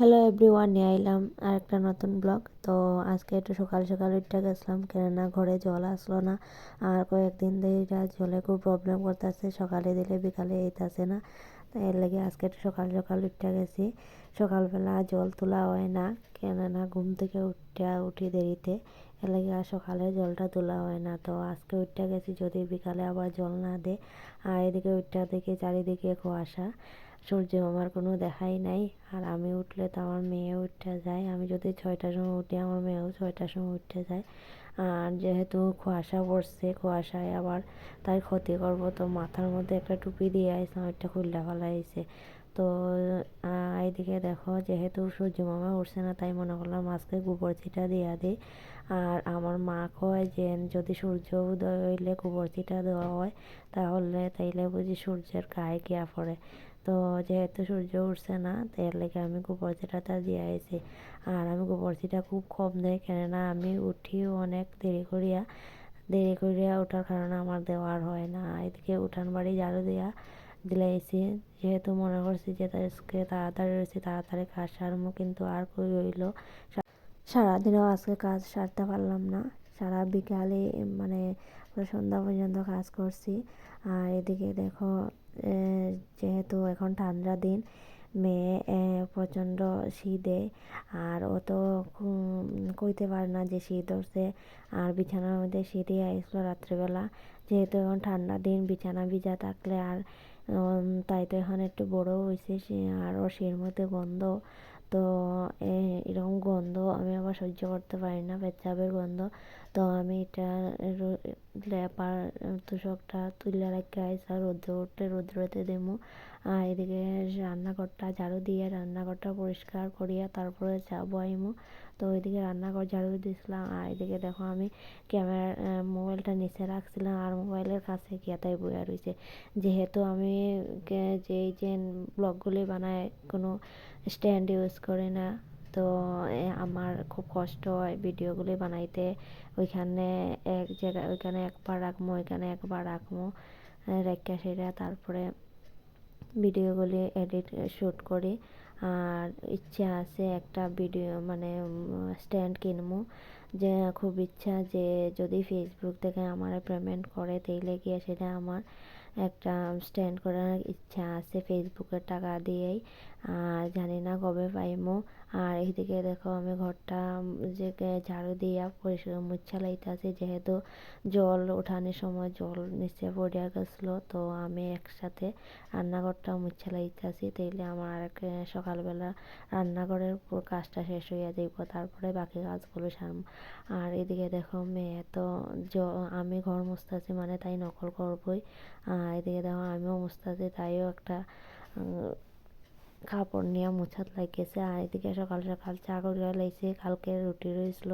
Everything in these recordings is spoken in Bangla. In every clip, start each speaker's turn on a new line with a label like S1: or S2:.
S1: হ্যালো এভরিওয়ান, নিয়ে আইলাম আর একটা নতুন ব্লগ। তো আজকে একটু সকাল সকাল উঠে গেছিলাম, কেননা ঘরে জল আসলো না। আর কয়েকদিন ধরে জলে খুব প্রবলেম করতেছে, সকালে দিলে বিকালে এইতেছে না। তাই এর লাগে আজকে একটু সকাল সকাল উঠে গেছি। সকালবেলা জল তোলা হয় না, কেননা ঘুম থেকে উঠি দেরিতে, এর লাগে আর সকালে জলটা তোলা হয় না। তো আজকে উঠে গেছি, যদি বিকালে আবার জল না দে। আর এদিকে উঠে দেখি চারিদিকে কুয়াশা, সূর্য মামার কোনো দেখাই নাই। আর আমি উঠলে তো আমার মেয়ে উঠে যায়, আমি যদি 6টার সময় উঠি আমার মেয়েও 6টার সময় উঠে যায়। আর যেহেতু কুয়াশা পড়ছে, কুয়াশায় আবার তার ক্ষতি করবো, তো মাথার মধ্যে একটা টুপি দিয়ে আইসলাম, একটা খুললা ফেলাইছে। তো এইদিকে দেখো, যেহেতু সূর্য মামা উঠছে না, তাই মনে করলাম আজকে গোবর ছিটা দিয়া দিই। আর আমার মা কয় যে যদি সূর্য উদয় হইলে গোবর ছিটা দেওয়া হয়, তাইলে বুঝি সূর্যের গায়ে গিয়া পড়ে। তো যেহেতু সূর্য উঠছে না, তো এর লেগে আমি গোবর ছিটাটা দিয়ে আইছি। আর আমি গোবর ছিটা খুব কম দেয়, কেননা আমি উঠিও অনেক দেরি করিয়া ওঠার কারণে আমার দেওয়ার হয় না। এদিকে উঠান বাড়ি ঝাড়ু দিলাইছি, যেহেতু মনে করছি যে আজকে তাড়াতাড়ি রয়েছে, তাড়াতাড়ি কাজ সারমু, কিন্তু আর কই হইল। সারাদিনও আজকে কাজ সারতে পারলাম না। সারা বিকালে মানে পুরো সন্ধ্যা পর্যন্ত কাজ করছি। আর এদিকে দেখো, যেহেতু এখন ঠান্ডা দিন, মেয়ে প্রচণ্ড শীতে, আর ও তো কইতে পারে না যে শীত ধরছে। আর বিছানার মধ্যে শীতই আইসলো রাত্রিবেলা। যেহেতু এখন ঠান্ডা দিন, বিছানা ভিজা থাকলে আর তাই তো এখন একটু বড়ও হয়েছে, আর ওর শির মধ্যে গন্ধ। তো এরকম গন্ধ আমি আবার সহ্য করতে পারি না, পেচ্ছাপের গন্ধ। তো আমি এটা লেপার তোষকটা তুলে রেখে আইসি, আর রোদ্রতে দেবো। আর এদিকে রান্নাঘরটা ঝাড়ু দিয়ে রান্নাঘরটা পরিষ্কার করিয়া তারপরে যাবো আইমু। তো ওইদিকে রান্নাঘর ঝাড়ু দিয়েছিলাম, আর এদিকে দেখো আমি ক্যামেরা মোবাইলটা নিচে রাখছিলাম, আর মোবাইলের কাছে গিয়া তাই বইয়া রয়েছে। যেহেতু আমি যে ব্লগগুলি বানায় কোনো স্ট্যান্ড ইউজ করি না, তো আমার খুব কষ্ট হয় ভিডিওগুলি বানাইতে। ওইখানে এক জায়গায়, ওইখানে একবার রাখবো, ওইখানে একবার রাখবো, রেখে সেটা তারপরে ভিডিওগুলি শ্যুট করি। আর ইচ্ছা আছে একটা ভিডিও মানে স্ট্যান্ড কিনবো, যে খুব ইচ্ছা যে যদি ফেসবুক থেকে আমার পেমেন্ট করে, তাইলে গিয়ে সেটা আমার একটা স্ট্যান্ড করার ইচ্ছা আছে ফেসবুকের টাকা দিয়েই। আর জানি না কবে পাইমো। আর এইদিকে দেখো আমি ঘরটা যে ঝাড়ু দিয়া পরিষ্কার মুছা লাইতাছি, যেহেতু জল ওঠানোর সময় জল নিচে পড়িয়া গেছিলো। তো আমি একসাথে রান্নাঘরটাও মুছা লাইতাছি, তাইলে আমার সকালবেলা রান্নাঘরের কাজটা শেষ হইয়া যাইব, তারপরে বাকি কাজগুলো সারবো। আর এদিকে দেখো মেয়ে তো আমি ঘর মুছতেছি মানে তাই নকল করবই। এদিকে দেখো আমিও মুছতেছি, তাইও একটা কাপড় নিয়ে মুছাত লাগিয়েছে। আর এদিকে সকাল সকাল চা করিয়া লাইছে, কালকে রুটি রয়েছিল,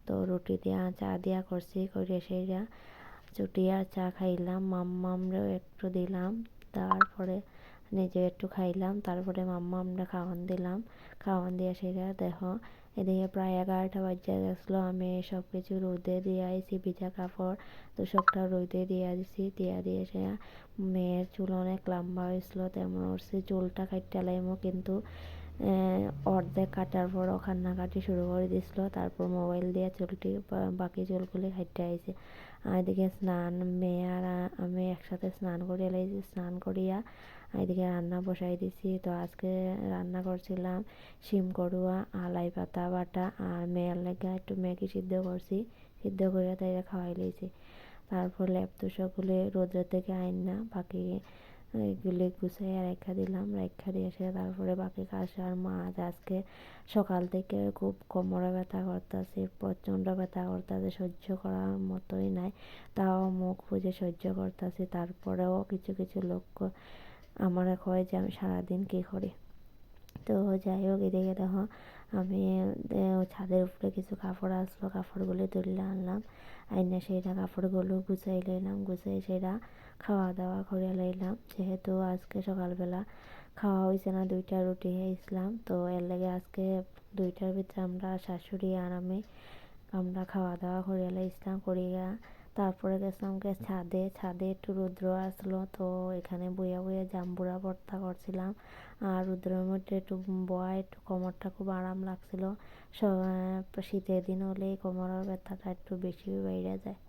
S1: তো রুটি দিয়া চা দিয়া করছি, করিয়া সেইরা চুটিয়া চা খাইলাম, মাম্মামরেও একটু দিলাম, তারপরে নিজে একটু খাইলাম, তারপরে মাম্মামরে খাওয়ান দিয়া সেটা দেখো। এদিকে প্রায় 11টা বাজে গেছিলো, আমি সব কিছু রোদে দিয়ে আইছি, ভিজা কাপড় তো সবটা রোদে দিয়ে দিছি, দিয়ে সে মেয়ের চুল অনেক লম্বা হয়েছিল, তেমন ওর চুলটা কাটতে লাইমো, কিন্তু অর্ধেক কাটার পর ও কান্নাকাটি শুরু করে দিছিল। তারপর মোবাইল দিয়ে চুলটি বাকি চুলগুলি কাটতে আইছে। আর এদিকে স্নান, মেয়ে আর আমি একসাথে স্নান করিয়া লাইছি, স্নান করিয়া এদিকে রান্না বসাই দিছি। তো আজকে রান্না করছিলাম শিম করুয়া, আলাই পাতা বাটা, আর মেয়ের লেগে একটু ম্যাগি সিদ্ধ করছি, সিদ্ধ করে তাইরা খাওয়াই লইছি। তারপর ল্যাপ তোষকগুলি রোদ্রের থেকে আইন না বাকি এগুলি গুছাইয়া রেখা দিলাম, রেখা দিয়ে এসে তারপরে বাকি কাজ। আর মাছ আজকে সকাল থেকে খুব কোমরে ব্যথা করতেছে, প্রচণ্ড ব্যথা করতেছে, সহ্য করার মতোই নাই। তাও মুখ বুজে সহ্য করতেছি, তারপরেও কিছু কিছু লোক আমার কয় যে আমি সারাদিন কী করি। তো যাই হোক, এদিকে দেখো আমি ছাদের উপরে কিছু কাপড় আসলো, কাপড়গুলি তুলে আনলাম, আইনা সেইটা কাপড়গুলো গুছাই লইলাম, গুছাই সেটা খাওয়া দাওয়া করে লইলাম। যেহেতু আজকে সকালবেলা খাওয়া হয়েছে না, 2টা রুটি খাইছিলাম, তো এর লাগে আজকে 2টার ভিতরে আমরা শাশুড়ি আর আমরা খাওয়া দাওয়া করে লাইছিলাম, করিয়া তারপরে গেছিলাম ছাদে। ছাদে একটু রৌদ্র আসলো, তো এখানে বইয়া বইয়া জাম্বুরা ভর্তা করছিলাম। আর রৌদ্রের মধ্যে একটু বয়া একটু কোমরটা খুব আরাম লাগছিল। শীতের দিন হলে কোমরের ব্যথাটা একটু বেশি বেড়ে যায়।